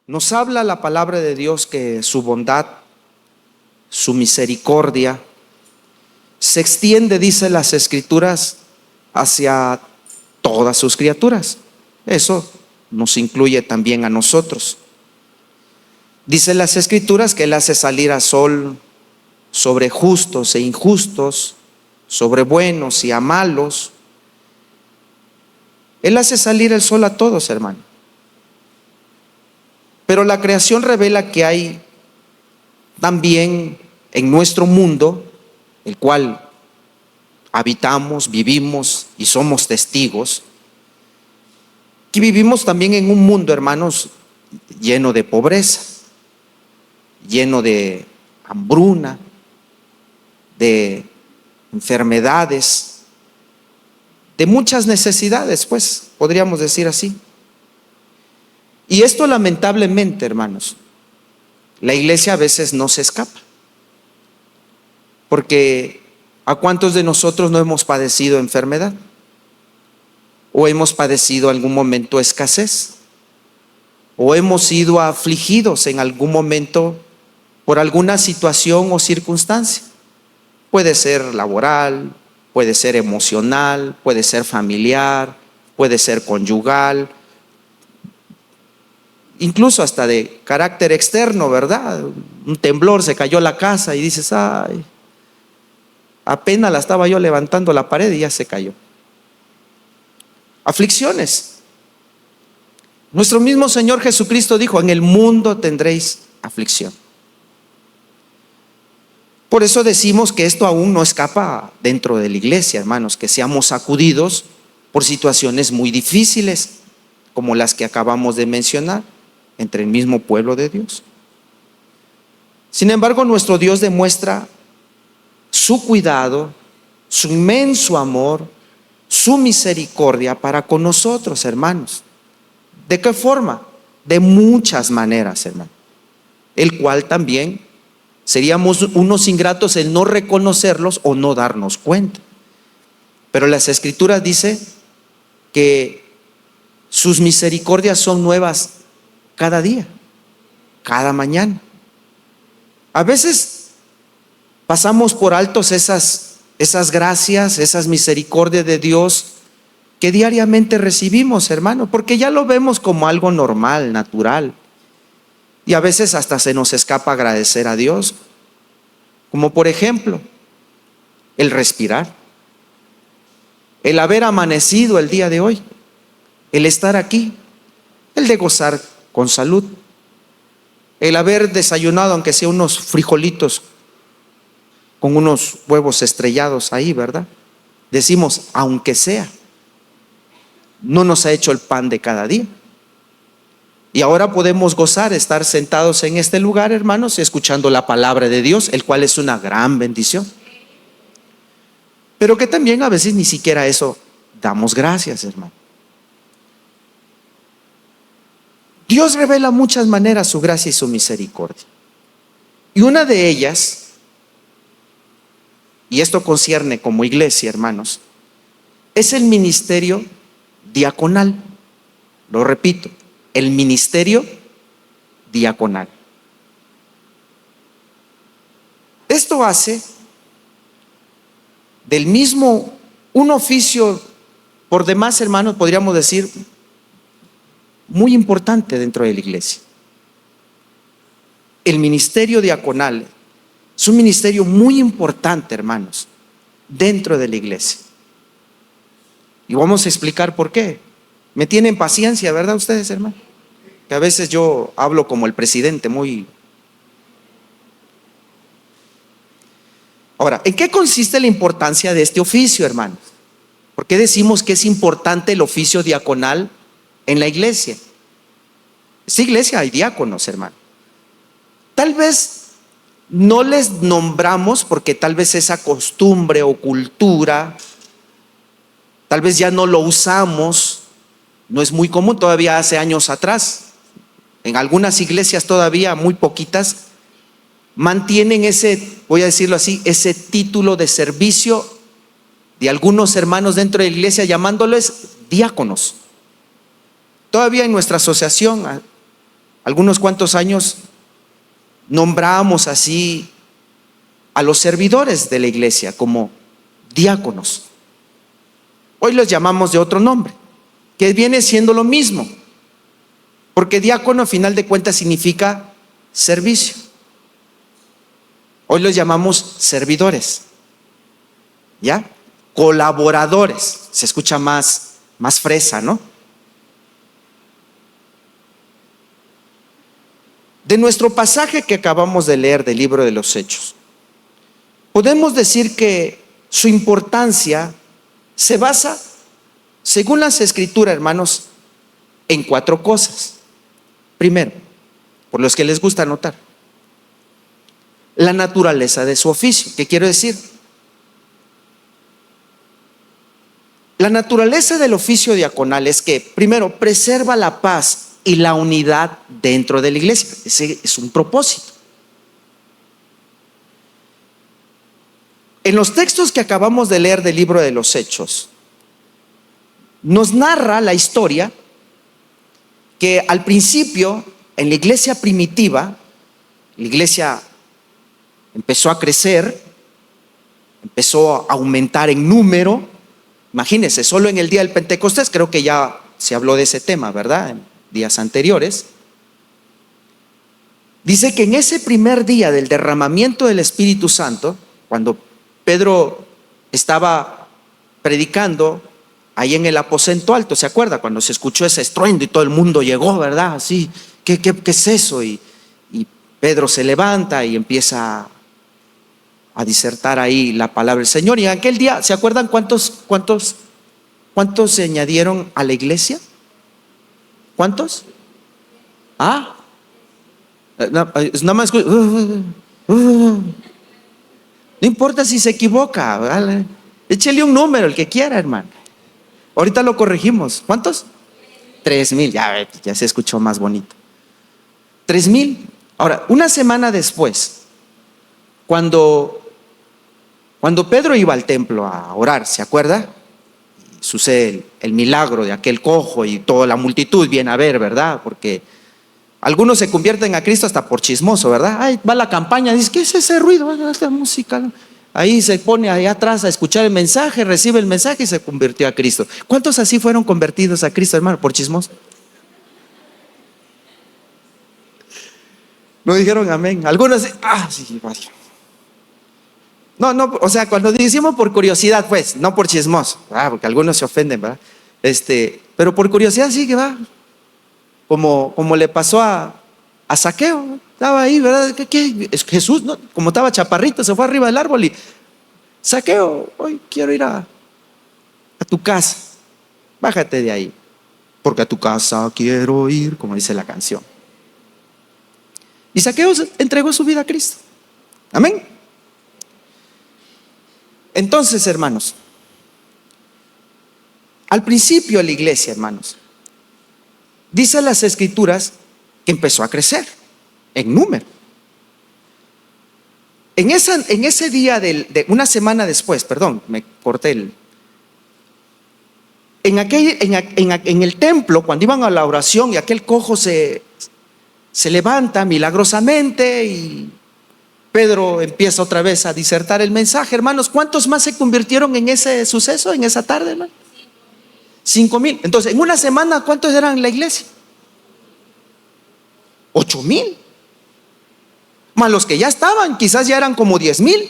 Nos habla la palabra de Dios que su bondad, su misericordia, se extiende, dice las Escrituras, hacia todas sus criaturas. Eso nos incluye también a nosotros. Dice las Escrituras que Él hace salir a sol sobre justos e injustos, sobre buenos y a malos. Él hace salir el sol a todos, hermano. Pero la creación revela que hay también en nuestro mundo, el cual habitamos, vivimos y somos testigos, que vivimos también en un mundo, hermanos, lleno de pobreza, lleno de hambruna, de enfermedades, de muchas necesidades, pues, podríamos decir así. Y esto lamentablemente, hermanos, la iglesia a veces no se escapa. Porque ¿a cuántos de nosotros no hemos padecido enfermedad? ¿O hemos padecido algún momento escasez? ¿O hemos sido afligidos en algún momento por alguna situación o circunstancia? Puede ser laboral, puede ser emocional, puede ser familiar, puede ser conyugal, incluso hasta de carácter externo, ¿verdad? Un temblor, se cayó la casa y dices, ay, apenas la estaba yo levantando la pared y ya se cayó. Aflicciones. Nuestro mismo Señor Jesucristo dijo, en el mundo tendréis aflicción. Por eso decimos que esto aún no escapa dentro de la iglesia, hermanos, que seamos sacudidos por situaciones muy difíciles, como las que acabamos de mencionar, entre el mismo pueblo de Dios. Sin embargo, nuestro Dios demuestra su cuidado, su inmenso amor, su misericordia para con nosotros, hermanos. ¿De qué forma? De muchas maneras, hermano. El cual también seríamos unos ingratos en no reconocerlos o no darnos cuenta. Pero las Escrituras dicen que sus misericordias son nuevas cada día, cada mañana. A veces pasamos por altos esas gracias, esas misericordias de Dios que diariamente recibimos, hermano, porque ya lo vemos como algo normal, natural. Y a veces hasta se nos escapa agradecer a Dios, como por ejemplo, el respirar, el haber amanecido el día de hoy, el estar aquí, el de gozar con salud, el haber desayunado aunque sea unos frijolitos con unos huevos estrellados ahí, ¿verdad? Decimos, aunque sea, no nos ha hecho el pan de cada día. Y ahora podemos gozar, estar sentados en este lugar, hermanos, escuchando la palabra de Dios, el cual es una gran bendición. Pero que también a veces ni siquiera eso damos gracias, hermano. Dios revela muchas maneras su gracia y su misericordia. Y una de ellas, y esto concierne como iglesia, hermanos, es el ministerio diaconal. Lo repito, el ministerio diaconal. Esto hace del mismo un oficio, por demás, hermanos, podríamos decir, muy importante dentro de la iglesia. El ministerio diaconal es un ministerio muy importante, hermanos, dentro de la iglesia. Y vamos a explicar por qué. Me tienen paciencia, ¿verdad ustedes, hermanos? Que a veces yo hablo como el presidente, muy... Ahora, ¿en qué consiste la importancia de este oficio, hermanos? ¿Por qué decimos que es importante el oficio diaconal en la iglesia? En esta iglesia hay diáconos, hermano. Tal vez no les nombramos porque tal vez esa costumbre o cultura, tal vez ya no lo usamos, no es muy común, todavía hace años atrás. En algunas iglesias todavía, muy poquitas, mantienen ese, voy a decirlo así, ese título de servicio de algunos hermanos dentro de la iglesia llamándoles diáconos. Todavía en nuestra asociación algunos cuantos años nombrábamos así a los servidores de la iglesia como diáconos. Hoy los llamamos de otro nombre, que viene siendo lo mismo, porque diácono a final de cuentas significa servicio. Hoy los llamamos servidores, ¿ya? Colaboradores, se escucha más fresa, ¿no? De nuestro pasaje que acabamos de leer del libro de los Hechos, podemos decir que su importancia se basa, según las Escrituras, hermanos, en 4 cosas. Primero, por los que les gusta anotar, la naturaleza de su oficio. ¿Qué quiero decir? La naturaleza del oficio diaconal es que, primero, preserva la paz y la unidad dentro de la iglesia. Ese es un propósito. En los textos que acabamos de leer del libro de los Hechos, nos narra la historia que al principio, en la iglesia primitiva, la iglesia empezó a crecer, empezó a aumentar en número. Imagínense, solo en el día del Pentecostés, creo que ya se habló de ese tema, ¿verdad? En días anteriores. Dice que en ese primer día del derramamiento del Espíritu Santo, cuando Pedro estaba predicando ahí en el aposento alto, ¿se acuerda? Cuando se escuchó ese estruendo y todo el mundo llegó, ¿verdad? Así, ¿qué es eso? Y Pedro se levanta y empieza a disertar ahí la palabra del Señor. Y en aquel día, ¿se acuerdan cuántos se añadieron a la iglesia? ¿Cuántos? Nada más. No importa si se equivoca, ¿vale? Échele un número, el que quiera, hermano. Ahorita lo corregimos. ¿Cuántos? 3,000. Ya se escuchó más bonito. 3,000. Ahora, una semana después, cuando Pedro iba al templo a orar, ¿se acuerda? Sucede el milagro de aquel cojo y toda la multitud viene a ver, ¿verdad? Porque algunos se convierten a Cristo hasta por chismoso, ¿verdad? Ahí va la campaña, dice, ¿qué es ese ruido? Esta música. Ahí se pone allá atrás a escuchar el mensaje, recibe el mensaje y se convirtió a Cristo. ¿Cuántos así fueron convertidos a Cristo, hermano? Por chismoso. No dijeron amén. Algunos, sí, vaya. No, o sea, cuando decimos por curiosidad, pues, no por chismoso, porque algunos se ofenden, ¿verdad? Pero por curiosidad sí que va. Como le pasó a Zaqueo, estaba ahí, ¿verdad? ¿Qué? Jesús, ¿no? Como estaba chaparrito, se fue arriba del árbol y Zaqueo, hoy quiero ir a tu casa, bájate de ahí, porque a tu casa quiero ir, como dice la canción. Y Zaqueo entregó su vida a Cristo. Amén. Entonces, hermanos, al principio de la iglesia, hermanos, dice las Escrituras que empezó a crecer en número. En ese día de una semana después, perdón, me corté en el templo, cuando iban a la oración y aquel cojo se levanta milagrosamente y Pedro empieza otra vez a disertar el mensaje. Hermanos, ¿cuántos más se convirtieron en ese suceso, en esa tarde, hermano? 5,000. Entonces, en una semana, ¿cuántos eran en la iglesia? 8,000. Más los que ya estaban, quizás ya eran como 10,000.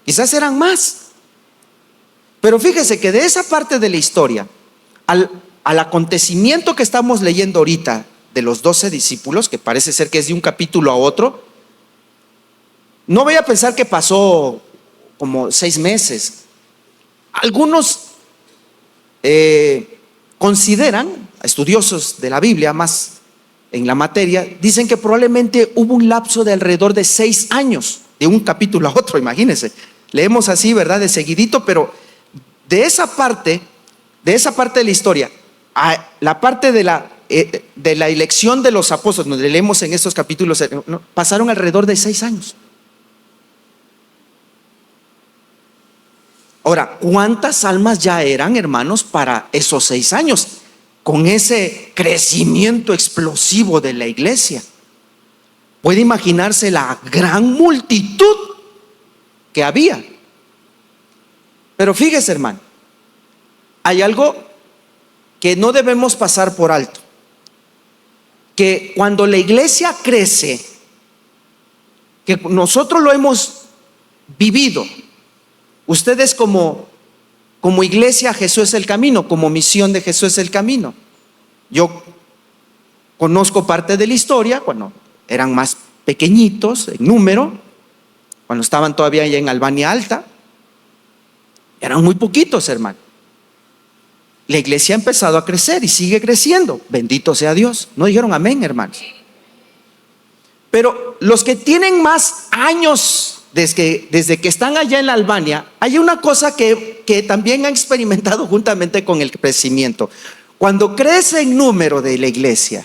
Quizás eran más. Pero fíjese que de esa parte de la historia, al acontecimiento que estamos leyendo ahorita, de los 12 discípulos, que parece ser que es de un capítulo a otro, no voy a pensar que pasó como 6 meses. Algunos consideran, estudiosos de la Biblia más en la materia, dicen que probablemente hubo un lapso de alrededor de 6 años, de un capítulo a otro, imagínense. Leemos así, ¿verdad? De seguidito, pero de esa parte de la historia, a la parte de la elección de los apóstoles, donde leemos en estos capítulos, pasaron alrededor de 6 años. Ahora, ¿cuántas almas ya eran, hermanos, para esos 6 años? con ese crecimiento explosivo de la iglesia. Puede imaginarse la gran multitud que había. Pero fíjese, hermano, hay algo que no debemos pasar por alto. Que cuando la iglesia crece, que nosotros lo hemos vivido, ustedes como iglesia Jesús es el camino, como misión de Jesús es el camino. Yo conozco parte de la historia cuando eran más pequeñitos en número, cuando estaban todavía allá en Albania Alta, eran muy poquitos, hermano. La iglesia ha empezado a crecer y sigue creciendo. Bendito sea Dios. ¿No dijeron amén, hermanos? Pero los que tienen más años desde que están allá en la Albania, hay una cosa que también han experimentado juntamente con el crecimiento. Cuando crece el número de la iglesia,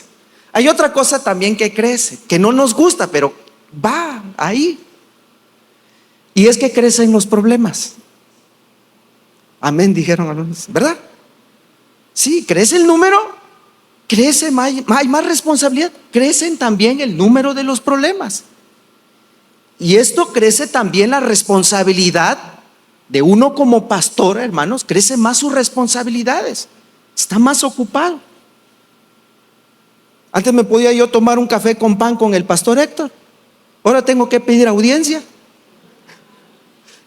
hay otra cosa también que crece, que no nos gusta, pero va ahí. Y es que crecen los problemas. Amén, dijeron algunos, ¿verdad? Sí, crece el número, crece hay más responsabilidad, crecen también el número de los problemas. Y esto crece también la responsabilidad de uno como pastor, hermanos, crece más sus responsabilidades, está más ocupado. Antes me podía yo tomar un café con pan con el pastor Héctor, ahora tengo que pedir audiencia,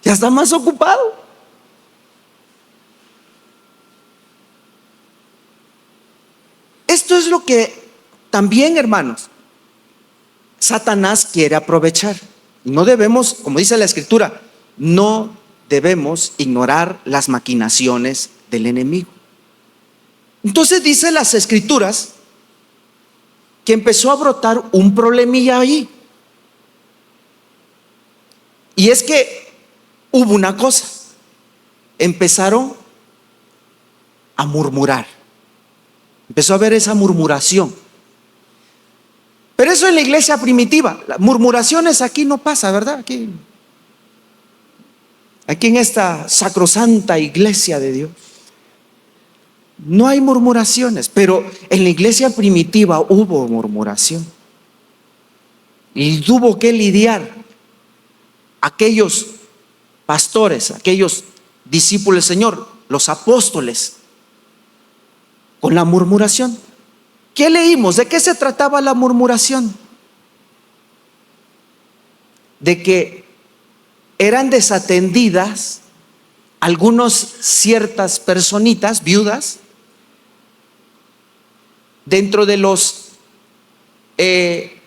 ya está más ocupado. Esto es lo que también, hermanos, Satanás quiere aprovechar. No debemos, como dice la Escritura, no debemos ignorar las maquinaciones del enemigo. Entonces dice las Escrituras que empezó a brotar un problemilla ahí. Y es que hubo una cosa, empezaron a murmurar. Empezó a haber esa murmuración. Pero eso en la iglesia primitiva, las murmuraciones aquí no pasa, ¿verdad? Aquí en esta sacrosanta iglesia de Dios no hay murmuraciones, pero en la iglesia primitiva hubo murmuración. Y tuvo que lidiar aquellos pastores, aquellos discípulos del Señor, los apóstoles, con la murmuración. ¿Qué leímos? ¿De qué se trataba la murmuración? De que eran desatendidas ciertas personitas, viudas, dentro de los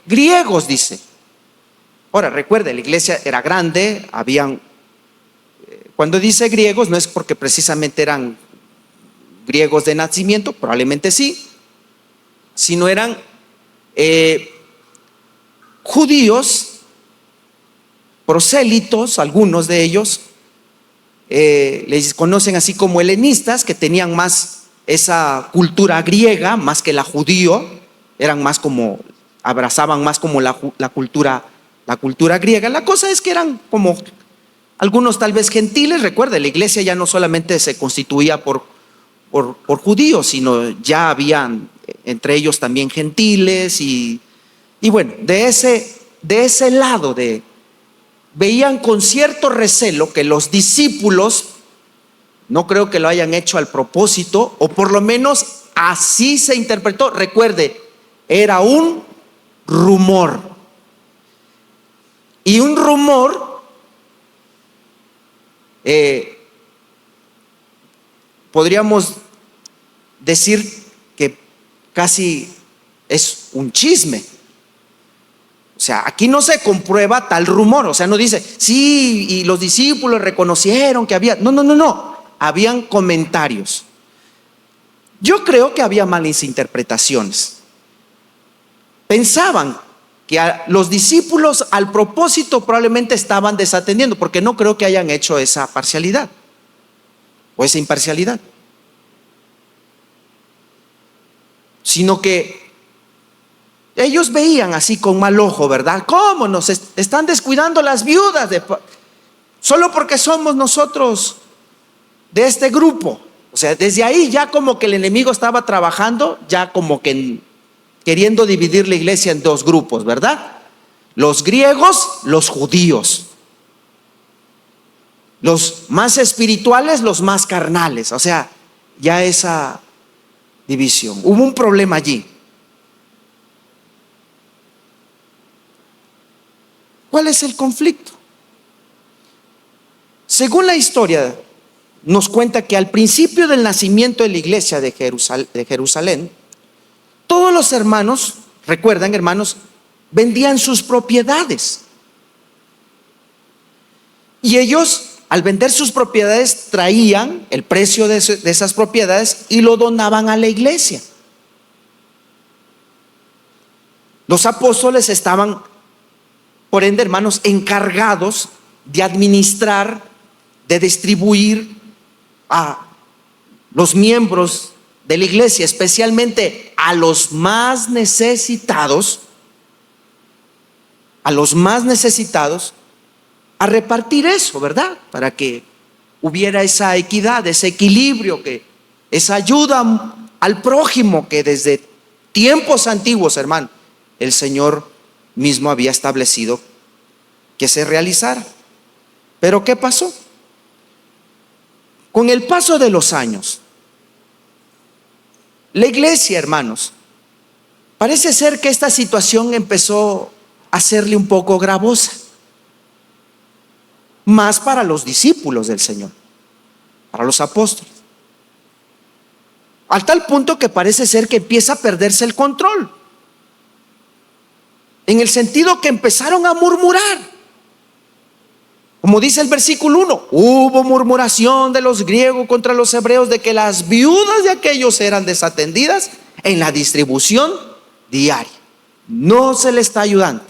griegos, dice. Ahora, recuerde, la iglesia era grande, cuando dice griegos no es porque precisamente eran griegos de nacimiento, probablemente sí, sino eran judíos, prosélitos, algunos de ellos, les conocen así como helenistas, que tenían más esa cultura griega, más que la judío, eran más como, abrazaban más como la cultura griega. La cosa es que eran como algunos tal vez gentiles. Recuerde, la iglesia ya no solamente se constituía por judíos, sino ya habían entre ellos también gentiles y bueno, de ese lado veían con cierto recelo que los discípulos, no creo que lo hayan hecho al propósito, o por lo menos así se interpretó. Recuerde, era un rumor, y un rumor podríamos decir que casi es un chisme. O sea, aquí no se comprueba tal rumor. O sea, no dice, sí, y los discípulos reconocieron que había. No. Habían comentarios. Yo creo que había malas interpretaciones. Pensaban que los discípulos al propósito probablemente estaban desatendiendo, porque no creo que hayan hecho esa parcialidad o esa imparcialidad, sino que ellos veían así con mal ojo, ¿verdad? ¿Cómo nos están descuidando las viudas solo porque somos nosotros de este grupo? O sea, desde ahí ya como que el enemigo estaba trabajando, ya como que queriendo dividir la iglesia en dos grupos, ¿verdad? Los griegos, los judíos. Los más espirituales, los más carnales. O sea, ya esa división. Hubo un problema allí. ¿Cuál es el conflicto? Según la historia, nos cuenta que al principio del nacimiento de la iglesia de Jerusalén, todos los hermanos, recuerdan hermanos, vendían sus propiedades. Y ellos, al vender sus propiedades, traían el precio de esas propiedades y lo donaban a la iglesia. Los apóstoles estaban, por ende, hermanos, encargados de administrar, de distribuir a los miembros de la iglesia, especialmente a los más necesitados, a repartir eso, ¿verdad? Para que hubiera esa equidad, ese equilibrio, esa ayuda al prójimo que desde tiempos antiguos, hermano, el Señor mismo había establecido que se realizara. Pero ¿qué pasó? Con el paso de los años, la iglesia, hermanos, parece ser que esta situación empezó a hacerle un poco gravosa, más para los discípulos del Señor, para los apóstoles, al tal punto que parece ser que empieza a perderse el control, en el sentido que empezaron a murmurar. Como dice el versículo 1, hubo murmuración de los griegos contra los hebreos de que las viudas de aquellos eran desatendidas en la distribución diaria. No se le está ayudando.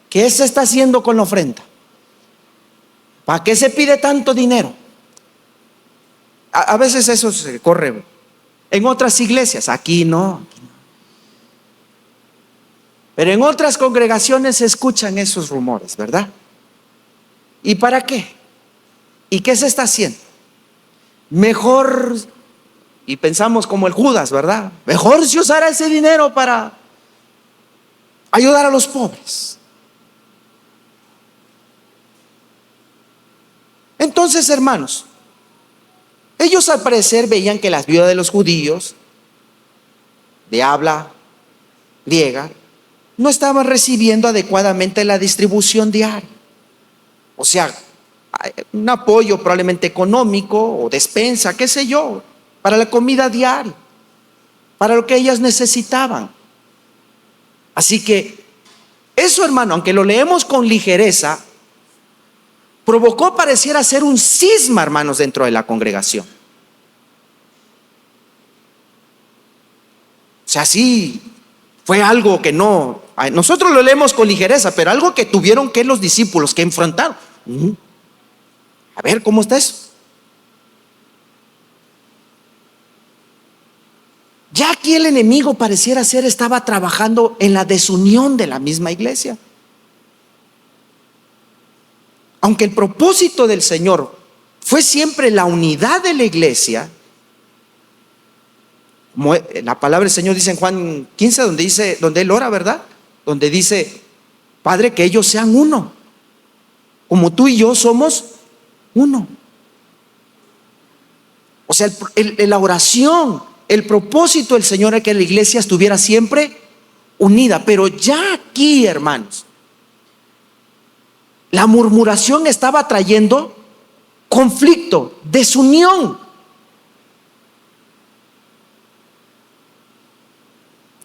¿Qué se está haciendo con la ofrenda? ¿Para qué se pide tanto dinero? A veces eso se corre en otras iglesias, aquí no. Pero en otras congregaciones se escuchan esos rumores, ¿verdad? ¿Y para qué? ¿Y qué se está haciendo? Mejor, y pensamos como el Judas, ¿verdad? Mejor se usara ese dinero para ayudar a los pobres. Entonces, hermanos, ellos al parecer veían que las viudas de los judíos de habla griega no estaban recibiendo adecuadamente la distribución diaria. O sea, un apoyo probablemente económico o despensa, qué sé yo, para la comida diaria, para lo que ellas necesitaban. Así que eso, hermano, aunque lo leemos con ligereza, provocó pareciera ser un cisma, hermanos, dentro de la congregación. O sea, sí, fue algo que no, nosotros lo leemos con ligereza, pero algo que tuvieron que los discípulos que enfrentaron. A ver, ¿cómo está eso? Ya aquí el enemigo pareciera ser estaba trabajando en la desunión de la misma iglesia. Aunque el propósito del Señor fue siempre la unidad de la iglesia, como la palabra del Señor dice en Juan 15, donde Él ora, ¿verdad? Donde dice, Padre, que ellos sean uno, como tú y yo somos uno. O sea, la oración, el propósito del Señor es que la iglesia estuviera siempre unida. Pero ya aquí, hermanos, la murmuración estaba trayendo conflicto, desunión.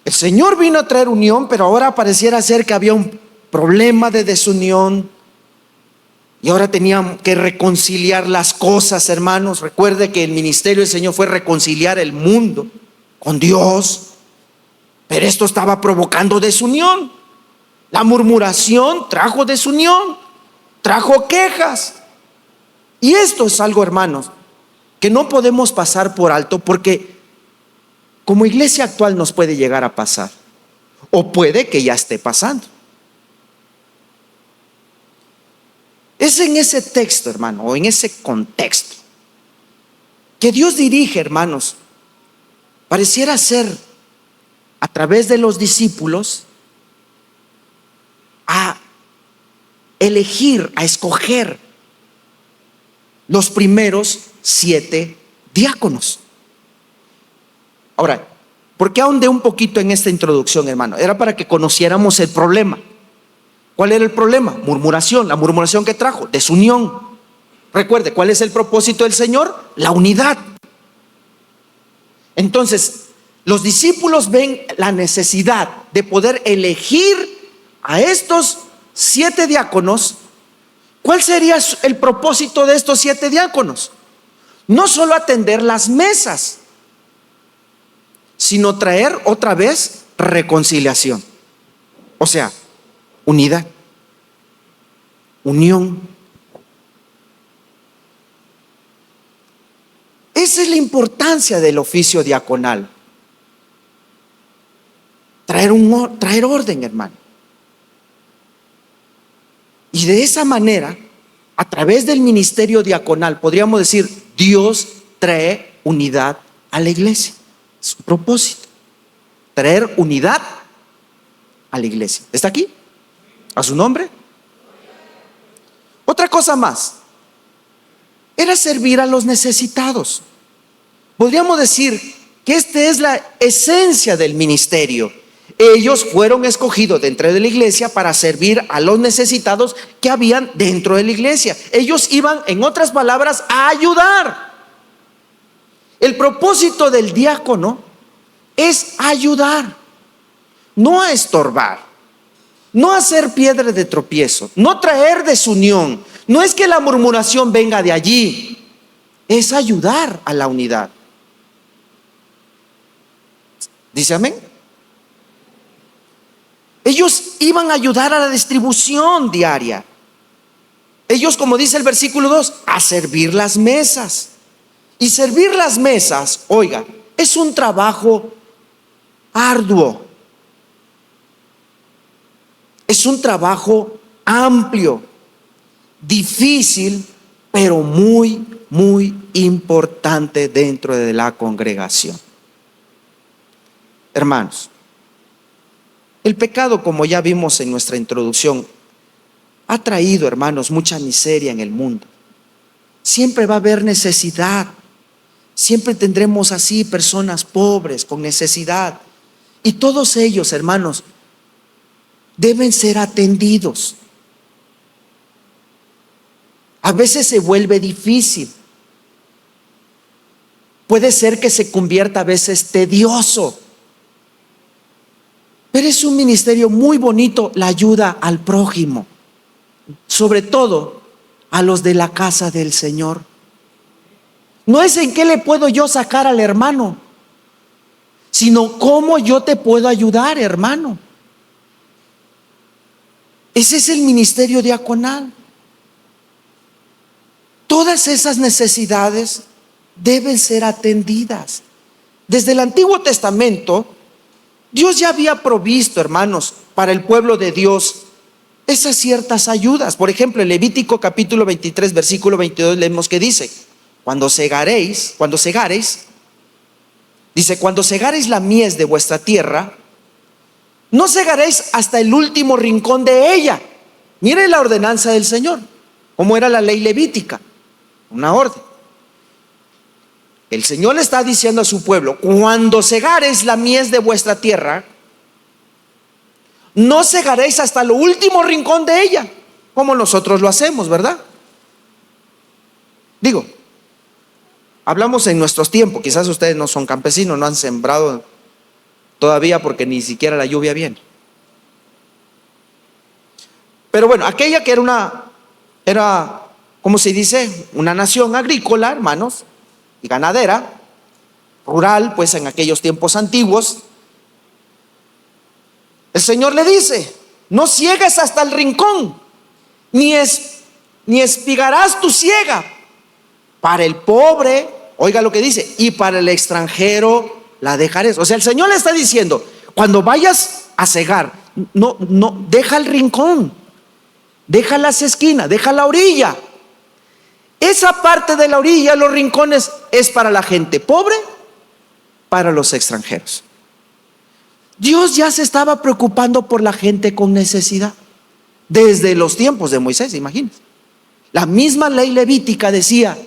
El Señor vino a traer unión, pero ahora pareciera ser que había un problema de desunión. Y ahora tenían que reconciliar las cosas, hermanos. Recuerde que el ministerio del Señor fue reconciliar el mundo con Dios. Pero esto estaba provocando desunión. La murmuración trajo desunión, trajo quejas. Y esto es algo, hermanos, que no podemos pasar por alto, porque como iglesia actual nos puede llegar a pasar, o puede que ya esté pasando. Es en ese texto, hermano, o en ese contexto, que Dios dirige, hermanos, pareciera ser a través de los discípulos a elegir, a escoger los primeros 7 diáconos. Ahora, ¿por qué ahondé un poquito en esta introducción, hermano? Era para que conociéramos el problema. ¿Cuál era el problema? Murmuración. La murmuración que trajo, desunión. Recuerde, ¿cuál es el propósito del Señor? La unidad. Entonces, los discípulos ven la necesidad de poder elegir a estos 7 diáconos. ¿Cuál sería el propósito de estos 7 diáconos? No solo atender las mesas, sino traer otra vez reconciliación. O sea, unidad, unión. Esa es la importancia del oficio diaconal. Traer orden, hermano. Y de esa manera, a través del ministerio diaconal, podríamos decir, Dios trae unidad a la iglesia. Es su propósito, traer unidad a la iglesia. ¿Está aquí? ¿A su nombre? Otra cosa más, era servir a los necesitados. Podríamos decir que esta es la esencia del ministerio. Ellos fueron escogidos dentro de la iglesia para servir a los necesitados que habían dentro de la iglesia. Ellos iban, en otras palabras, a ayudar. El propósito del diácono es ayudar, no a estorbar, no a ser piedra de tropiezo, no traer desunión. No es que la murmuración venga de allí, es ayudar a la unidad. ¿Dice amén? Ellos iban a ayudar a la distribución diaria. Ellos, como dice el versículo 2, a servir las mesas. Y servir las mesas, oiga, es un trabajo arduo. Es un trabajo amplio, difícil, pero muy, muy importante dentro de la congregación. Hermanos, el pecado, como ya vimos en nuestra introducción, ha traído, hermanos, mucha miseria en el mundo. Siempre va a haber necesidad. Siempre tendremos así personas pobres con necesidad. Y todos ellos, hermanos, deben ser atendidos. A veces se vuelve difícil. Puede ser que se convierta a veces tedioso. Pero es un ministerio muy bonito, la ayuda al prójimo, sobre todo a los de la casa del Señor. No es en qué le puedo yo sacar al hermano, sino cómo yo te puedo ayudar, hermano. Ese es el ministerio diaconal. Todas esas necesidades deben ser atendidas. Desde el Antiguo Testamento, Dios ya había provisto, hermanos, para el pueblo de Dios esas ciertas ayudas. Por ejemplo, en Levítico capítulo 23, versículo 22, leemos que dice: cuando segareis, dice, cuando segareis la mies de vuestra tierra, no segaréis hasta el último rincón de ella. Mire la ordenanza del Señor, cómo era la ley levítica, una orden. El Señor le está diciendo a su pueblo: cuando segareis la mies de vuestra tierra, no segaréis hasta lo último rincón de ella, como nosotros lo hacemos, ¿verdad? Digo, hablamos en nuestros tiempos. Quizás ustedes no son campesinos, no han sembrado todavía porque ni siquiera la lluvia viene. Pero bueno, aquella que era, ¿cómo se dice? Una nación agrícola, hermanos, y ganadera, rural, pues en aquellos tiempos antiguos. El Señor le dice: no ciegues hasta el rincón, ni espigarás tu siega. Para el pobre, oiga lo que dice, y para el extranjero la dejarás. O sea, el Señor le está diciendo: cuando vayas a cegar, no, deja el rincón, deja las esquinas, deja la orilla. Esa parte de la orilla, los rincones, es para la gente pobre, para los extranjeros. Dios ya se estaba preocupando por la gente con necesidad desde los tiempos de Moisés, imagínense. La misma ley levítica decía: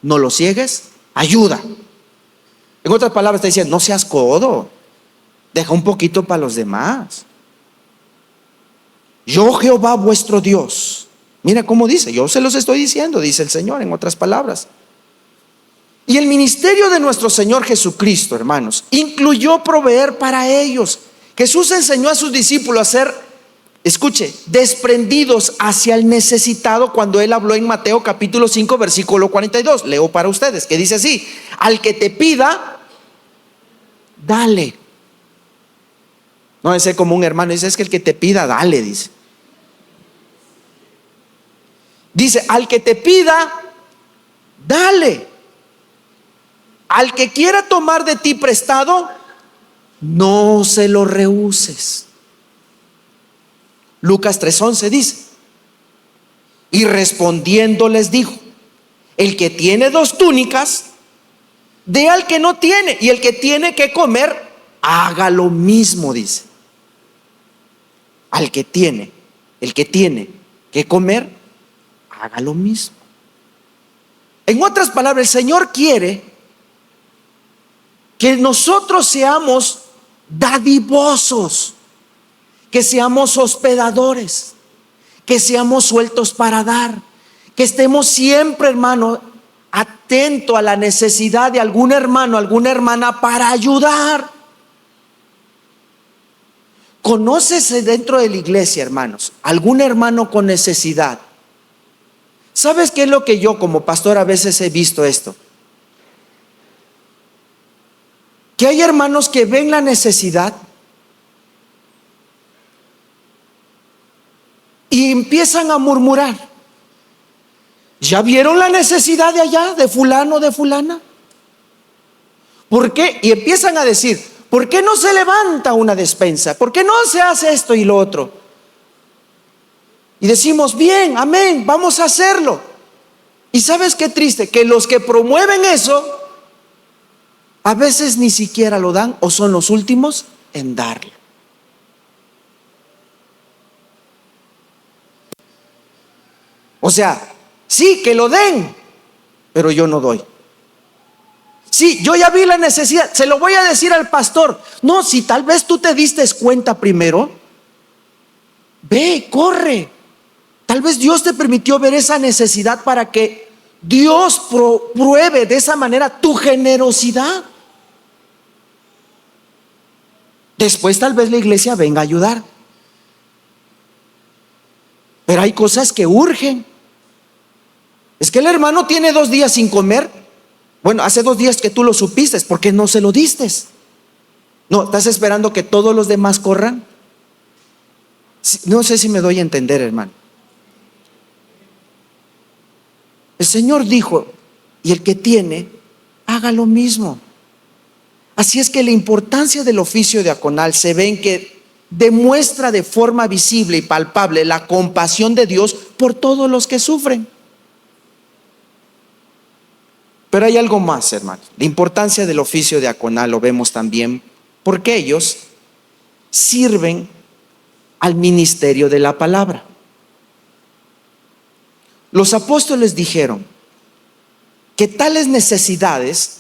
no lo ciegues, ayuda. En otras palabras te decía: no seas codo, deja un poquito para los demás. Yo, Jehová vuestro Dios. Mira cómo dice: yo se los estoy diciendo, dice el Señor, en otras palabras. Y el ministerio de nuestro Señor Jesucristo, hermanos, incluyó proveer para ellos. Jesús enseñó a sus discípulos a ser, escuche, desprendidos hacia el necesitado cuando Él habló en Mateo capítulo 5 versículo 42. Leo para ustedes, que dice así: al que te pida, dale. No es como un hermano, dice: es que el que te pida, dale, dice. Dice: al que te pida, dale. Al que quiera tomar de ti prestado, no se lo rehuses. Lucas 3:11 dice: y respondiendo les dijo: el que tiene 2 túnicas, dé al que no tiene, y el que tiene que comer, haga lo mismo, dice. Al que tiene, el que tiene que comer, haga lo mismo. En otras palabras, el Señor quiere que nosotros seamos dadivosos, que seamos hospedadores, que seamos sueltos para dar, que estemos siempre, hermano, atento a la necesidad de algún hermano, alguna hermana, para ayudar. ¿Conócese dentro de la iglesia, hermanos, algún hermano con necesidad? ¿Sabes qué es lo que yo como pastor a veces he visto esto? Que hay hermanos que ven la necesidad y empiezan a murmurar. ¿Ya vieron la necesidad de allá, de fulano, de fulana? ¿Por qué? Y empiezan a decir: ¿por qué no se levanta una despensa? ¿Por qué no se hace esto y lo otro? Y decimos: bien, amén, vamos a hacerlo. Y ¿sabes qué triste? Que los que promueven eso a veces ni siquiera lo dan, o son los últimos en darlo. O sea, sí, que lo den, pero yo no doy. Sí, yo ya vi la necesidad, se lo voy a decir al pastor. No, si tal vez tú te diste cuenta primero, ve, corre. Tal vez Dios te permitió ver esa necesidad para que Dios pruebe de esa manera tu generosidad. Después tal vez la iglesia venga a ayudar. Pero hay cosas que urgen. Es que el hermano tiene 2 días sin comer. Bueno, hace 2 días que tú lo supiste, ¿por qué no se lo diste? No, ¿estás esperando que todos los demás corran? No sé si me doy a entender, hermano. El Señor dijo: y el que tiene, haga lo mismo. Así es que la importancia del oficio diaconal se ve en que demuestra de forma visible y palpable la compasión de Dios por todos los que sufren. Pero hay algo más, hermanos. La importancia del oficio diaconal lo vemos también porque ellos sirven al ministerio de la palabra. Los apóstoles dijeron que tales necesidades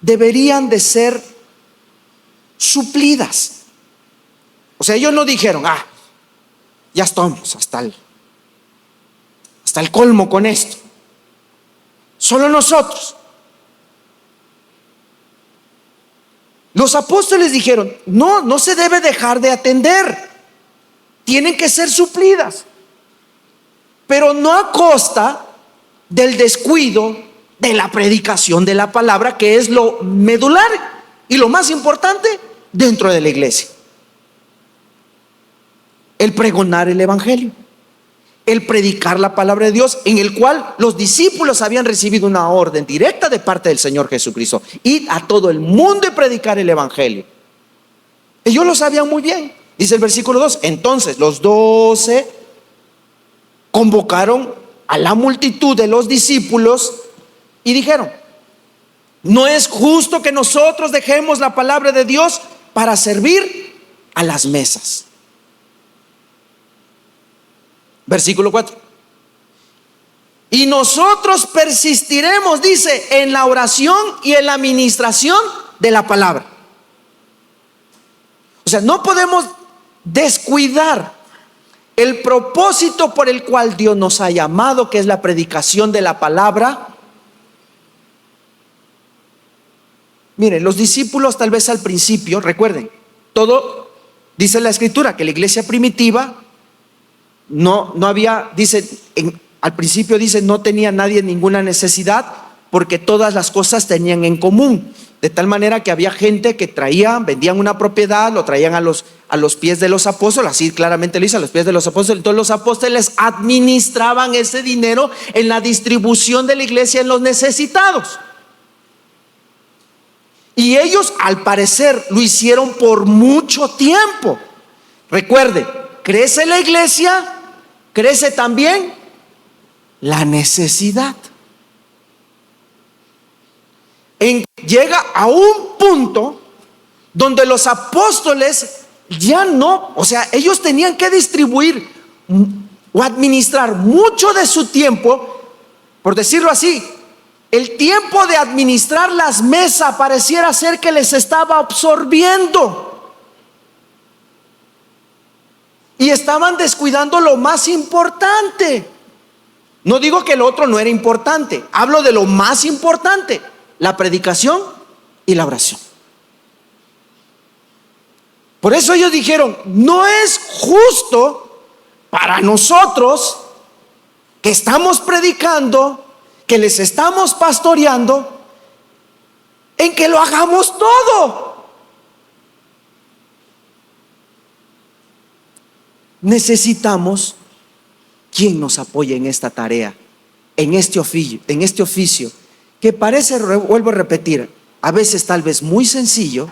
deberían de ser suplidas. O sea, ellos no dijeron: ya estamos hasta el colmo con esto, solo nosotros. Los apóstoles dijeron: no se debe dejar de atender, tienen que ser suplidas, pero no a costa del descuido de la predicación de la palabra, que es lo medular y lo más importante dentro de la iglesia. El pregonar el evangelio, el predicar la palabra de Dios, en el cual los discípulos habían recibido una orden directa de parte del Señor Jesucristo: ir a todo el mundo y predicar el evangelio. Ellos lo sabían muy bien. Dice el versículo 2: entonces los 12 convocaron a la multitud de los discípulos y dijeron: No es justo que nosotros dejemos la palabra de Dios para servir a las mesas. Versículo 4. Y nosotros persistiremos, dice, en la oración y en la administración de la palabra. O sea, no podemos descuidar el propósito por el cual Dios nos ha llamado, que es la predicación de la palabra. Miren, los discípulos tal vez al principio, recuerden, todo dice la Escritura que la iglesia primitiva no había, dice, al principio dice, no tenía nadie ninguna necesidad porque todas las cosas tenían en común. De tal manera que había gente que vendían una propiedad, lo traían a los pies de los apóstoles, así claramente lo dice, a los pies de los apóstoles. Entonces los apóstoles administraban ese dinero en la distribución de la iglesia en los necesitados. Y ellos al parecer lo hicieron por mucho tiempo. Recuerde, crece la iglesia, crece también la necesidad. Llega a un punto donde los apóstoles ya no, o sea, ellos tenían que distribuir o administrar mucho de su tiempo, por decirlo así. El tiempo de administrar las mesas pareciera ser que les estaba absorbiendo y estaban descuidando lo más importante. No digo que lo otro no era importante, hablo de lo más importante: la predicación y la oración. Por eso ellos dijeron: no es justo para nosotros que estamos predicando, que les estamos pastoreando, en que lo hagamos todo. Necesitamos quien nos apoye en esta tarea, en este oficio que parece, vuelvo a repetir, a veces tal vez muy sencillo,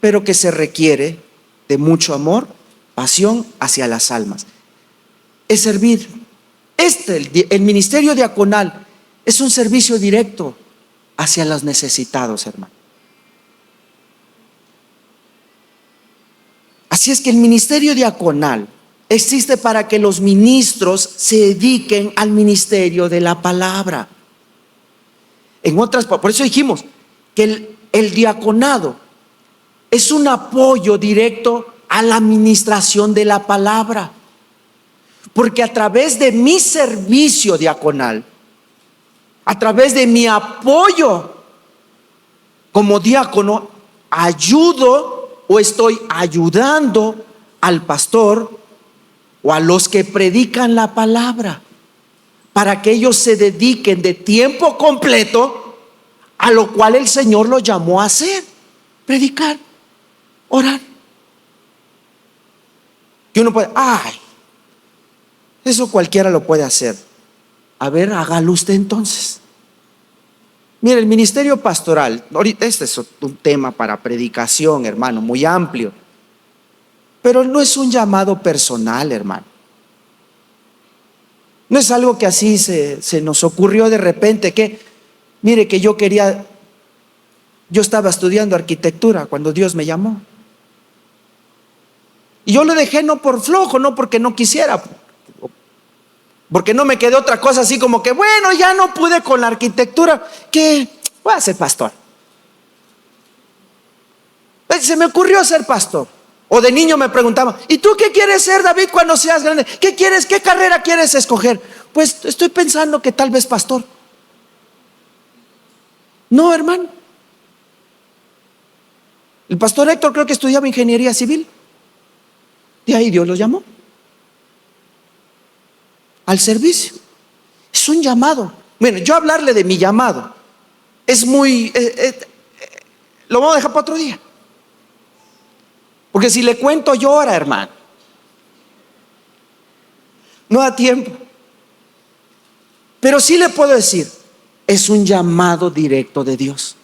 pero que se requiere de mucho amor, pasión hacia las almas. Es servir. El ministerio diaconal es un servicio directo hacia los necesitados, hermano. Así es que el ministerio diaconal existe para que los ministros se dediquen al ministerio de la palabra. Por eso dijimos que el diaconado es un apoyo directo a la administración de la palabra, porque a través de mi servicio diaconal, a través de mi apoyo como diácono, ayudo o estoy ayudando al pastor o a los que predican la palabra, para que ellos se dediquen de tiempo completo a lo cual el Señor los llamó a hacer: predicar, orar. Que uno puede, eso cualquiera lo puede hacer. A ver, hágalo usted entonces. Mire, el ministerio pastoral, ahorita este es un tema para predicación, hermano, muy amplio, pero no es un llamado personal, hermano. No es algo que así se nos ocurrió de repente, que mire que yo estaba estudiando arquitectura cuando Dios me llamó, y yo lo dejé no por flojo, no porque no quisiera, porque no me quedó otra cosa así como que, bueno, ya no pude con la arquitectura, que voy a ser pastor. Se me ocurrió ser pastor. O de niño me preguntaban: ¿y tú qué quieres ser, David, cuando seas grande? ¿Qué quieres? ¿Qué carrera quieres escoger? Pues estoy pensando que tal vez pastor. No, hermano. El pastor Héctor creo que estudiaba ingeniería civil. De ahí Dios lo llamó al servicio. Es un llamado. Bueno, yo hablarle de mi llamado es muy lo vamos a dejar para otro día, porque si le cuento llora, hermano, no da tiempo. Pero sí le puedo decir, es un llamado directo de Dios.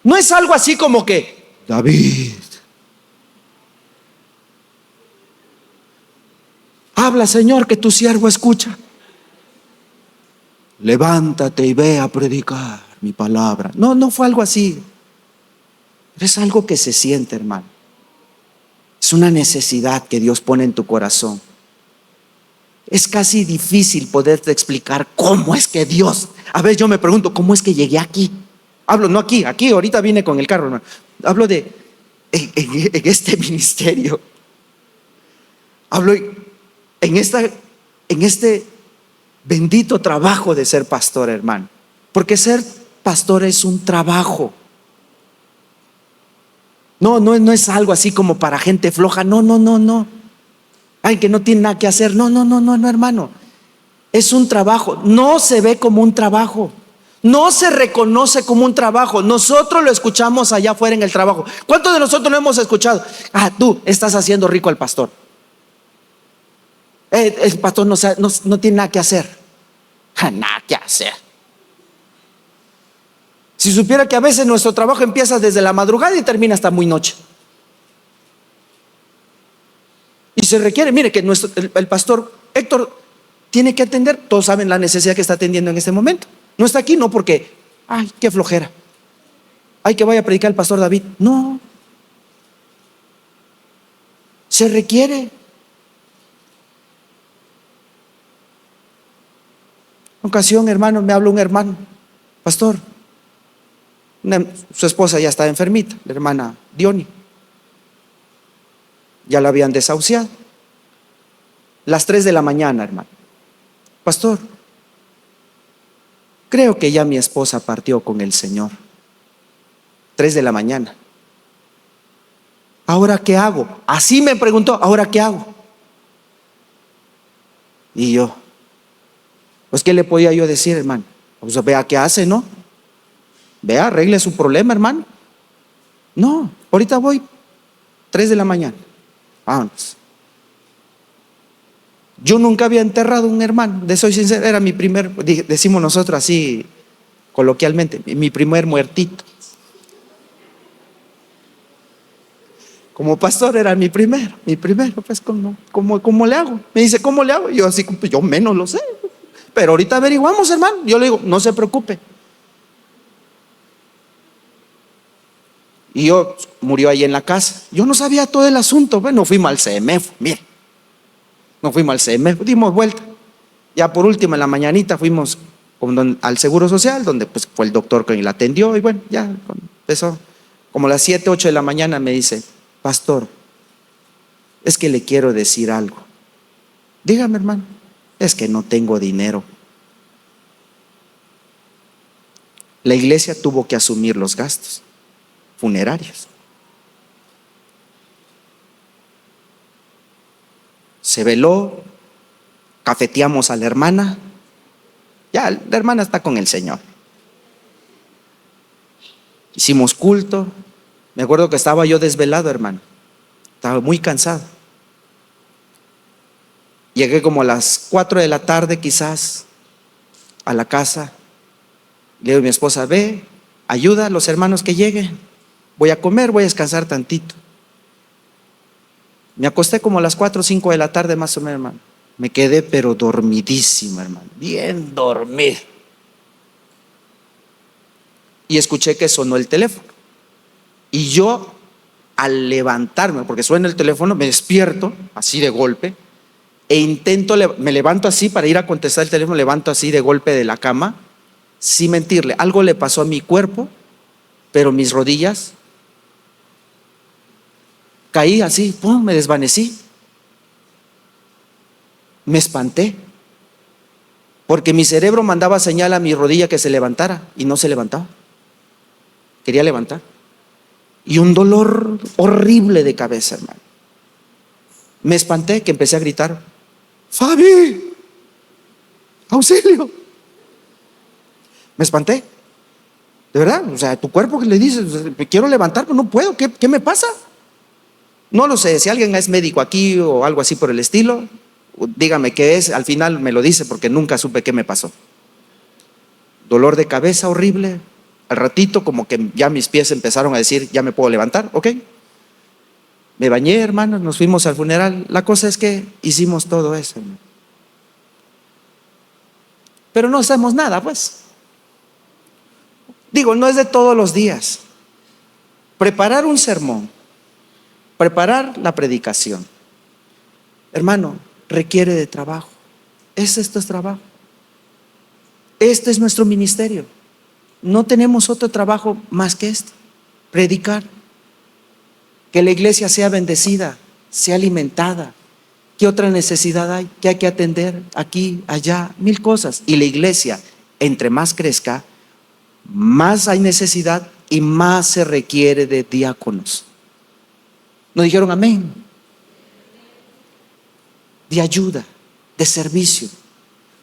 No es algo así como que, David, habla, Señor, que tu siervo escucha. Levántate y ve a predicar. mi palabra. No, no fue algo así. Pero es algo que se siente, hermano. Es una necesidad que Dios pone en tu corazón. Es casi difícil poderte explicar cómo es que Dios. A ver, yo me pregunto, ¿cómo es que llegué aquí? Hablo, no aquí, ahorita vine con el carro, hermano. Hablo de en este ministerio. Hablo en este bendito trabajo de ser pastor, hermano. Porque ser pastor es un trabajo. No es algo así como para gente floja. No. Ay, que no tiene nada que hacer. No, hermano. Es un trabajo. No se ve como un trabajo. No se reconoce como un trabajo. Nosotros lo escuchamos allá afuera en el trabajo. ¿Cuántos de nosotros lo hemos escuchado? Tú estás haciendo rico al pastor. El pastor no tiene nada que hacer. Nada que hacer. Si supiera que a veces nuestro trabajo empieza desde la madrugada y termina hasta muy noche. Y se requiere, mire que el pastor Héctor tiene que atender. Todos saben la necesidad que está atendiendo en este momento. No está aquí no porque, ay, qué flojera. Ay, que vaya a predicar el pastor David. No. Se requiere. En ocasión, hermano, me habló un hermano, pastor. Su esposa ya estaba enfermita, la hermana Diony. Ya la habían desahuciado. Las 3 de la mañana, hermano. Pastor, creo que ya mi esposa partió con el Señor. 3 de la mañana. ¿Ahora qué hago? Así me preguntó, ¿ahora qué hago? Y yo, pues ¿qué le podía yo decir, hermano? Pues vea qué hace, ¿no? Vea, arregle su problema, hermano. No, ahorita voy 3 de la mañana. Vámonos. Yo nunca había enterrado un hermano, de soy sincero, era mi primer, decimos nosotros así coloquialmente, mi primer muertito. Como pastor era mi primero, pues ¿cómo le hago? Me dice, ¿cómo le hago? Yo así, pues, yo menos lo sé. Pero ahorita averiguamos, hermano. Yo le digo, no se preocupe. Y yo murió ahí en la casa. Yo no sabía todo el asunto. Bueno, fuimos al CMF, mire. Nos fuimos al CMF, dimos vuelta. Ya por último, en la mañanita fuimos al Seguro Social, donde pues fue el doctor que la atendió. Y bueno, ya empezó. Como a las 7, 8 de la mañana me dice, pastor, es que le quiero decir algo. Dígame, hermano. Es que no tengo dinero. La iglesia tuvo que asumir los gastos funerarios. Se veló, cafeteamos a la hermana. Ya, la hermana está con el Señor. Hicimos culto. Me acuerdo que estaba yo desvelado, hermano. Estaba muy cansado. Llegué como a las 4 de la tarde quizás a la casa. Le digo a mi esposa, ve, ayuda a los hermanos que lleguen. Voy a comer, voy a descansar tantito. Me acosté como a las 4 o 5 de la tarde más o menos, hermano. Me quedé pero dormidísimo, hermano. Bien dormido. Y escuché que sonó el teléfono. Y yo, al levantarme, porque suena el teléfono, me despierto así de golpe. E me levanto así para ir a contestar el teléfono, levanto así de golpe de la cama, sin mentirle, algo le pasó a mi cuerpo, pero mis rodillas, caí así, ¡pum!, me desvanecí, me espanté, porque mi cerebro mandaba señal a mi rodilla que se levantara, y no se levantaba, quería levantar, y un dolor horrible de cabeza, hermano. Me espanté, que empecé a gritar, Fabi, auxilio. Me espanté, de verdad. O sea, tu cuerpo que le dices, me quiero levantar, pero no puedo. ¿Qué me pasa? No lo sé. Si alguien es médico aquí o algo así por el estilo, dígame qué es. Al final me lo dice porque nunca supe qué me pasó. Dolor de cabeza horrible. Al ratito como que ya mis pies empezaron a decir, ya me puedo levantar, ok. Me bañé, hermanos, nos fuimos al funeral. La cosa es que hicimos todo eso, hermano. Pero no hacemos nada, pues. Digo, no es de todos los días. Preparar un sermón, preparar la predicación, hermano, requiere de trabajo. Esto es trabajo. Este es nuestro ministerio. No tenemos otro trabajo más que este: predicar, que la iglesia sea bendecida, sea alimentada. ¿Qué otra necesidad hay? ¿Qué hay que atender? Aquí, allá, mil cosas. Y la iglesia, entre más crezca, más hay necesidad y más se requiere de diáconos. ¿No dijeron amén? De ayuda, de servicio.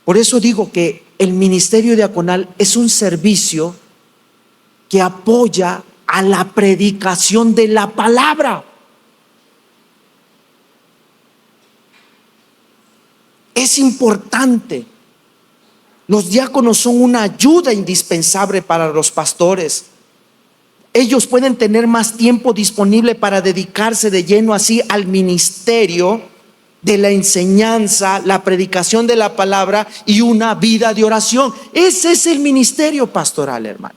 Por eso digo que el ministerio diaconal es un servicio que apoya a la predicación de la palabra. Es importante. Los diáconos son una ayuda indispensable para los pastores. Ellos pueden tener más tiempo disponible para dedicarse de lleno así al ministerio de la enseñanza, la predicación de la palabra y una vida de oración. Ese es el ministerio pastoral, hermano.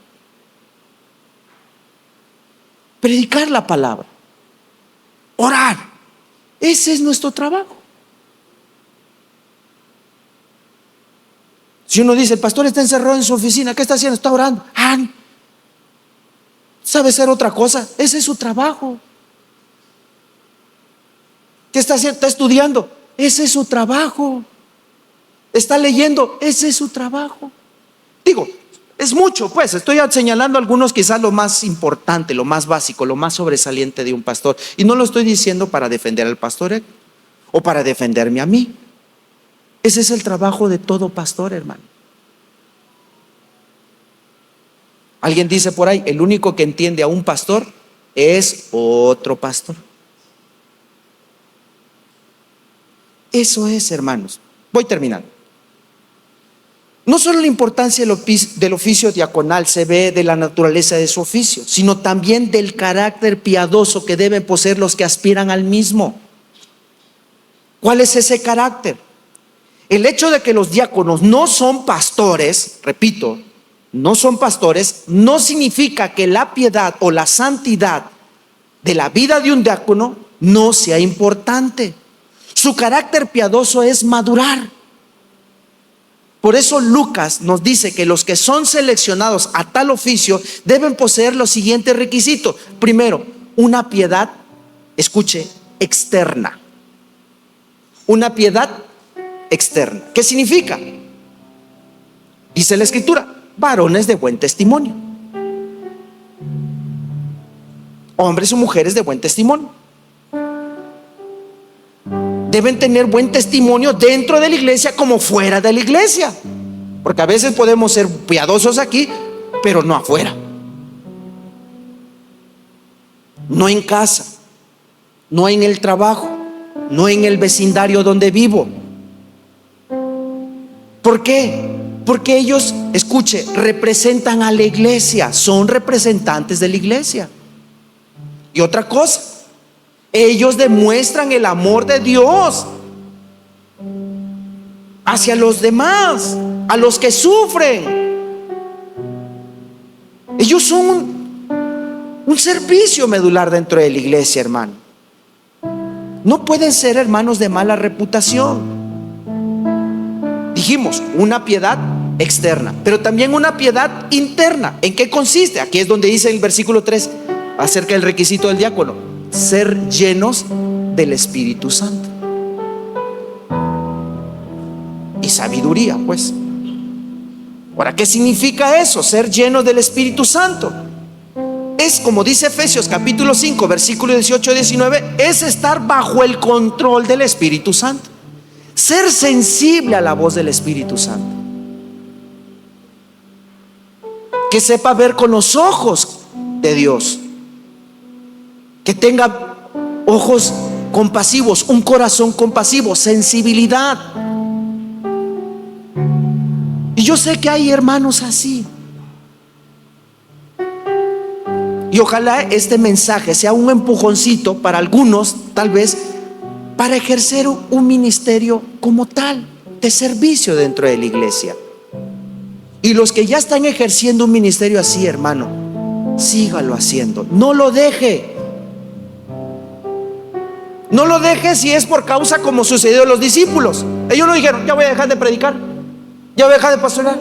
Predicar la palabra, orar, ese es nuestro trabajo. Si uno dice, el pastor está encerrado en su oficina, ¿qué está haciendo? Está orando. ¿Sabe hacer otra cosa? Ese es su trabajo. ¿Qué está haciendo? Está estudiando. Ese es su trabajo. Está leyendo. Ese es su trabajo. Digo, es mucho, pues. Estoy señalando algunos, quizás lo más importante, lo más básico, lo más sobresaliente de un pastor. Y no lo estoy diciendo para defender al pastor o para defenderme a mí. Ese es el trabajo de todo pastor, hermano. Alguien dice por ahí, el único que entiende a un pastor es otro pastor. Eso es, hermanos. Voy terminando. No solo la importancia del oficio diaconal se ve de la naturaleza de su oficio, sino también del carácter piadoso que deben poseer los que aspiran al mismo. ¿Cuál es ese carácter? El hecho de que los diáconos no son pastores, repito, no son pastores, no significa que la piedad o la santidad de la vida de un diácono no sea importante. Su carácter piadoso es madurar. Por eso Lucas nos dice que los que son seleccionados a tal oficio deben poseer los siguientes requisitos. Primero, una piedad, escuche, externa. Una piedad externa. ¿Qué significa? Dice la Escritura, varones de buen testimonio. Hombres o mujeres de buen testimonio. Deben tener buen testimonio dentro de la iglesia como fuera de la iglesia. Porque a veces podemos ser piadosos aquí, pero no afuera. No en casa, no en el trabajo, no en el vecindario donde vivo. ¿Por qué? Porque ellos, escuche, representan a la iglesia, son representantes de la iglesia. Y otra cosa, ellos demuestran el amor de Dios hacia los demás, a los que sufren. Ellos son un servicio medular dentro de la iglesia, hermano. No pueden ser hermanos de mala reputación. Dijimos, una piedad externa, pero también una piedad interna. ¿En qué consiste? Aquí es donde dice el versículo 3 acerca del requisito del diácono: ser llenos del Espíritu Santo y sabiduría, pues. Ahora, ¿qué significa eso? Ser llenos del Espíritu Santo es, como dice Efesios capítulo 5 versículo 18-19, es estar bajo el control del Espíritu Santo. Ser sensible a la voz del Espíritu Santo. Que sepa ver con los ojos de Dios. Que tenga ojos compasivos, un corazón compasivo, sensibilidad. Y yo sé que hay hermanos así. Y ojalá este mensaje sea un empujoncito para algunos, tal vez, para ejercer un ministerio como tal, de servicio dentro de la iglesia. Y los que ya están ejerciendo un ministerio así, hermano, sígalo haciendo. No lo deje. No lo deje si es por causa como sucedió a los discípulos. Ellos no dijeron: ya voy a dejar de predicar, ya voy a dejar de pastorear,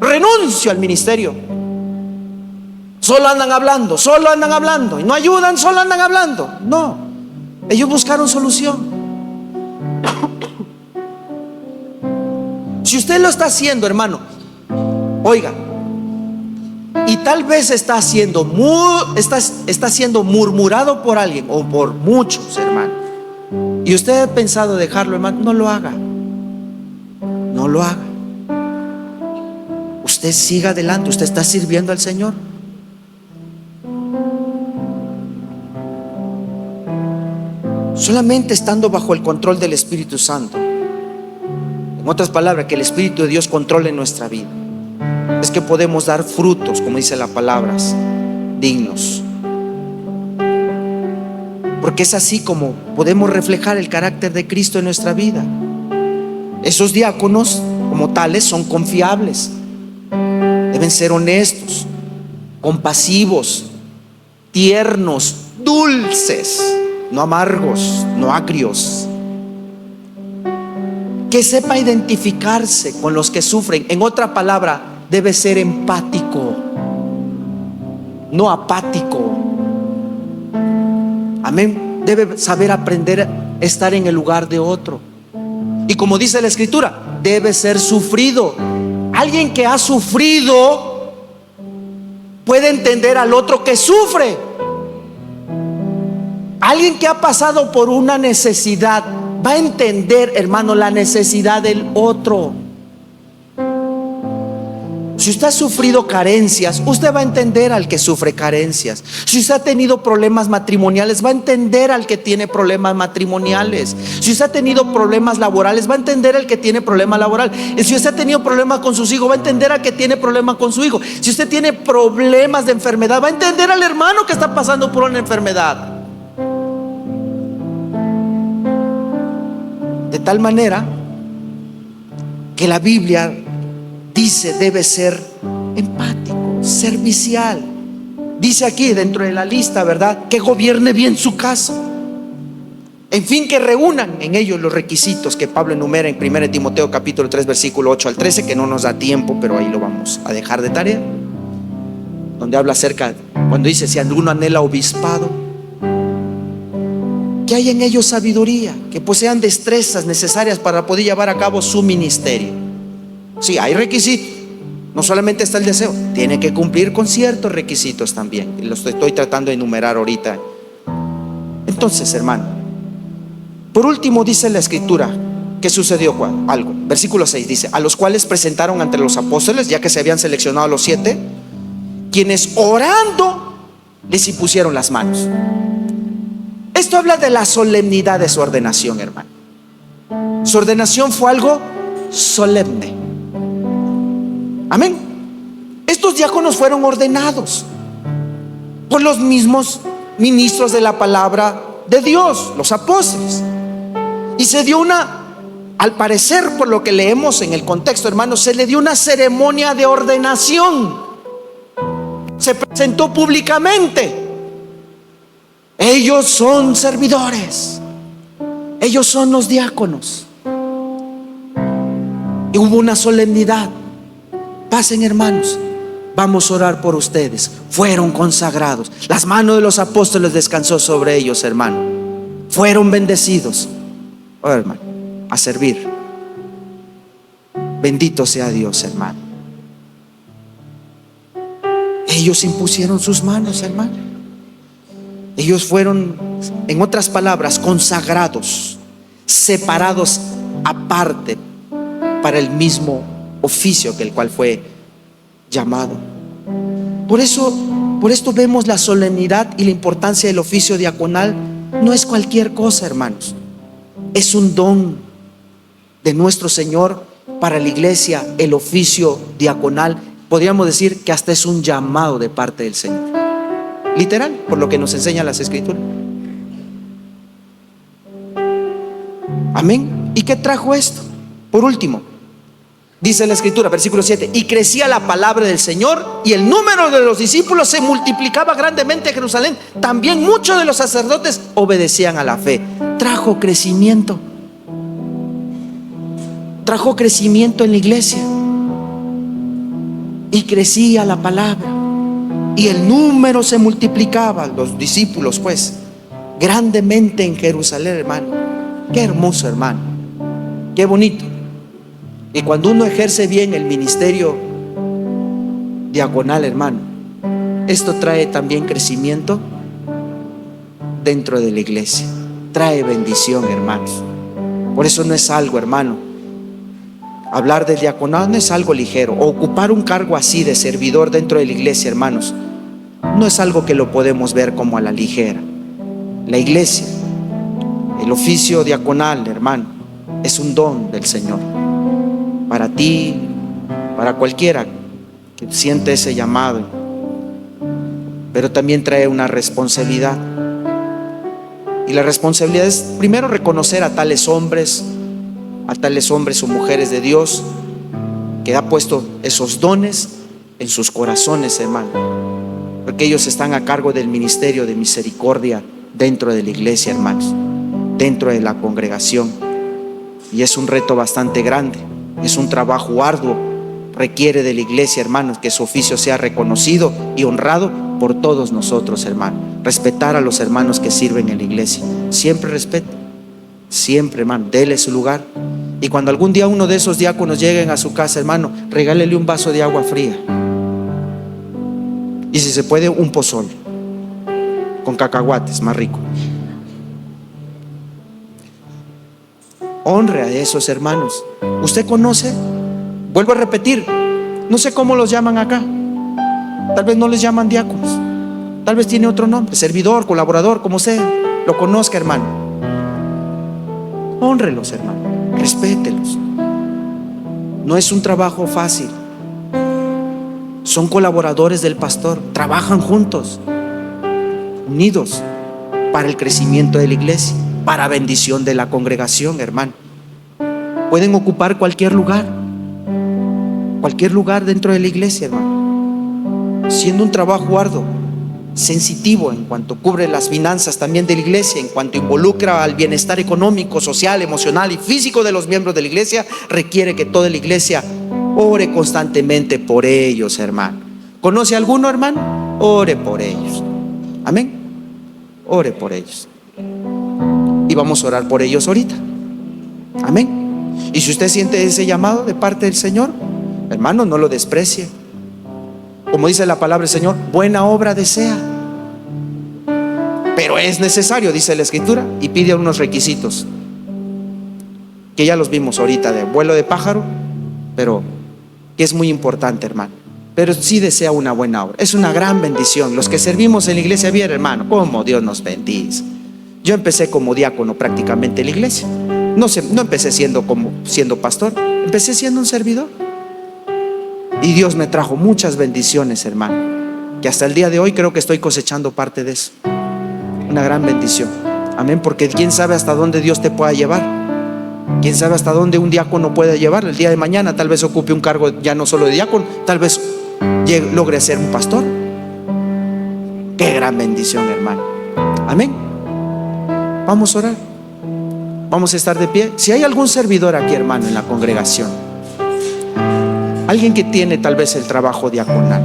renuncio al ministerio. Solo andan hablando y no ayudan, solo andan hablando. No, ellos buscaron solución. Si usted lo está haciendo, hermano, oiga, y tal vez está siendo murmurado por alguien o por muchos, hermano, y usted ha pensado dejarlo, hermano, no lo haga. No lo haga. Usted siga adelante, usted está sirviendo al Señor. Solamente estando bajo el control del Espíritu Santo, en otras palabras, que el Espíritu de Dios controle nuestra vida, es que podemos dar frutos, como dice la palabra, dignos. Porque es así como podemos reflejar el carácter de Cristo en nuestra vida. Esos diáconos, como tales, son confiables. Deben ser honestos, compasivos, tiernos, dulces, no amargos, no agrios. Que sepa identificarse con los que sufren. En otra palabra, debe ser empático, no apático. Amén. Debe saber aprender a estar en el lugar de otro. Y como dice la Escritura, debe ser sufrido. Alguien que ha sufrido puede entender al otro que sufre. Alguien que ha pasado por una necesidad va a entender, hermano, la necesidad del otro. Si usted ha sufrido carencias, usted va a entender al que sufre carencias. Si usted ha tenido problemas matrimoniales, va a entender al que tiene problemas matrimoniales. Si usted ha tenido problemas laborales, va a entender al que tiene problema laboral. Y si usted ha tenido problemas con sus hijos, va a entender al que tiene problemas con su hijo. Si usted tiene problemas de enfermedad, va a entender al hermano que está pasando por una enfermedad. De tal manera que la Biblia dice debe ser empático, servicial. Dice aquí dentro de la lista, ¿verdad?, que gobierne bien su casa. En fin, que reúnan en ellos los requisitos que Pablo enumera en 1 Timoteo capítulo 3 versículo 8 al 13, que no nos da tiempo, pero ahí lo vamos a dejar de tarea, donde habla acerca, cuando dice: si alguno anhela obispado, que haya en ellos sabiduría, que posean destrezas necesarias para poder llevar a cabo su ministerio. Sí, hay requisitos. No solamente está el deseo, tiene que cumplir con ciertos requisitos también, y los estoy tratando de enumerar ahorita. Entonces, hermano, por último dice la Escritura que sucedió algo. Versículo 6 dice: a los cuales presentaron ante los apóstoles, ya que se habían seleccionado a los 7, quienes orando les impusieron las manos. Esto habla de la solemnidad de su ordenación, hermano. Su ordenación fue algo solemne. Amén. Estos diáconos fueron ordenados por los mismos ministros de la palabra de Dios, los apóstoles. Y se dio al parecer, por lo que leemos en el contexto, hermanos, se le dio una ceremonia de ordenación. Se presentó públicamente. Ellos son servidores, ellos son los diáconos. Y hubo una solemnidad. Pasen, hermanos, vamos a orar por ustedes. Fueron consagrados. Las manos de los apóstoles descansó sobre ellos, hermano. Fueron bendecidos. Ahora, hermano, a servir. Bendito sea Dios, hermano. Ellos impusieron sus manos, hermano. Ellos fueron, en otras palabras, consagrados, separados aparte para el mismo oficio que el cual fue llamado. Por esto vemos la solemnidad y la importancia del oficio diaconal. No es cualquier cosa, hermanos. Es un don de nuestro Señor para la iglesia. El oficio diaconal, podríamos decir que hasta es un llamado de parte del Señor. Literal, por lo que nos enseñan las Escrituras. Amén. ¿Y qué trajo esto? Por último, Dice la escritura, versículo 7, y crecía la palabra del Señor y el número de los discípulos se multiplicaba grandemente en Jerusalén. También muchos de los sacerdotes obedecían a la fe. Trajo crecimiento en la iglesia. Y crecía la palabra y el número se multiplicaba, los discípulos pues, grandemente en Jerusalén, hermano. Qué hermoso, hermano, qué bonito. Y cuando uno ejerce bien el ministerio diaconal, hermano, esto trae también crecimiento dentro de la iglesia, trae bendición, hermanos. Por eso no es algo, hermano, hablar del diaconado no es algo ligero. O ocupar un cargo así de servidor dentro de la iglesia, hermanos, no es algo que lo podemos ver como a la ligera. La iglesia, el oficio diaconal, hermano, es un don del Señor para ti, para cualquiera que siente ese llamado. Pero también trae una responsabilidad. Y la responsabilidad es primero reconocer a tales hombres o mujeres de Dios que ha puesto esos dones en sus corazones, hermano, porque ellos están a cargo del ministerio de misericordia dentro de la iglesia, hermanos, dentro de la congregación. Y es un reto bastante grande, es un trabajo arduo. Requiere de la iglesia, hermanos, que su oficio sea reconocido y honrado por todos nosotros, hermanos. Respetar a los hermanos que sirven en la iglesia. Siempre respete, siempre, hermano, dele su lugar. Y cuando algún día uno de esos diáconos lleguen a su casa, hermano, regálele un vaso de agua fría. Y si se puede, un pozole con cacahuates, más rico. Honre a esos hermanos. Usted conoce, vuelvo a repetir, no sé cómo los llaman acá. Tal vez no les llaman diáconos, tal vez tiene otro nombre, servidor, colaborador, como sea. Lo conozca, hermano. Hónrelos, hermano. Respételos. No es un trabajo fácil. Son colaboradores del pastor. Trabajan juntos, unidos, para el crecimiento de la iglesia, para bendición de la congregación, hermano. Pueden ocupar cualquier lugar dentro de la iglesia, hermano, siendo un trabajo arduo, sensitivo en cuanto cubre las finanzas también de la iglesia, en cuanto involucra al bienestar económico, social, emocional y físico de los miembros de la iglesia. Requiere que toda la iglesia ore constantemente por ellos, hermano. ¿Conoce a alguno, hermano? Ore por ellos. Amén. Ore por ellos. Y vamos a orar por ellos ahorita. Amén. Y si usted siente ese llamado de parte del Señor, hermano, no lo desprecie. Como dice la palabra del Señor, buena obra desea. Pero es necesario, dice la escritura, y pide unos requisitos que ya los vimos ahorita, de vuelo de pájaro, pero que es muy importante, hermano. Pero sí desea una buena obra. Es una gran bendición. Los que servimos en la iglesia, bien, hermano, cómo Dios nos bendice. Yo empecé como diácono prácticamente en la iglesia. No empecé siendo pastor, empecé siendo un servidor. Y Dios me trajo muchas bendiciones, hermano, que hasta el día de hoy creo que estoy cosechando parte de eso. Una gran bendición. Amén. Porque quién sabe hasta dónde Dios te pueda llevar. Quién sabe hasta dónde un diácono puede llevar. El día de mañana tal vez ocupe un cargo ya no solo de diácono, tal vez logre ser un pastor. Qué gran bendición, hermano. Amén. Vamos a orar. Vamos a estar de pie. Si hay algún servidor aquí, hermano, en la congregación, alguien que tiene tal vez el trabajo diaconal,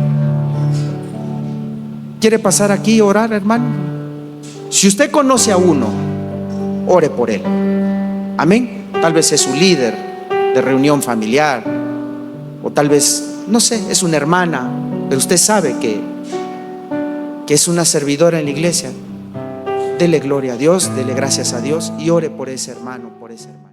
¿quiere pasar aquí y orar, hermano? Si usted conoce a uno, ore por él. Amén. Tal vez es su líder de reunión familiar, o tal vez, no sé, es una hermana, pero usted sabe que es una servidora en la iglesia. Dele gloria a Dios, dele gracias a Dios y ore por ese hermano, por esa hermana.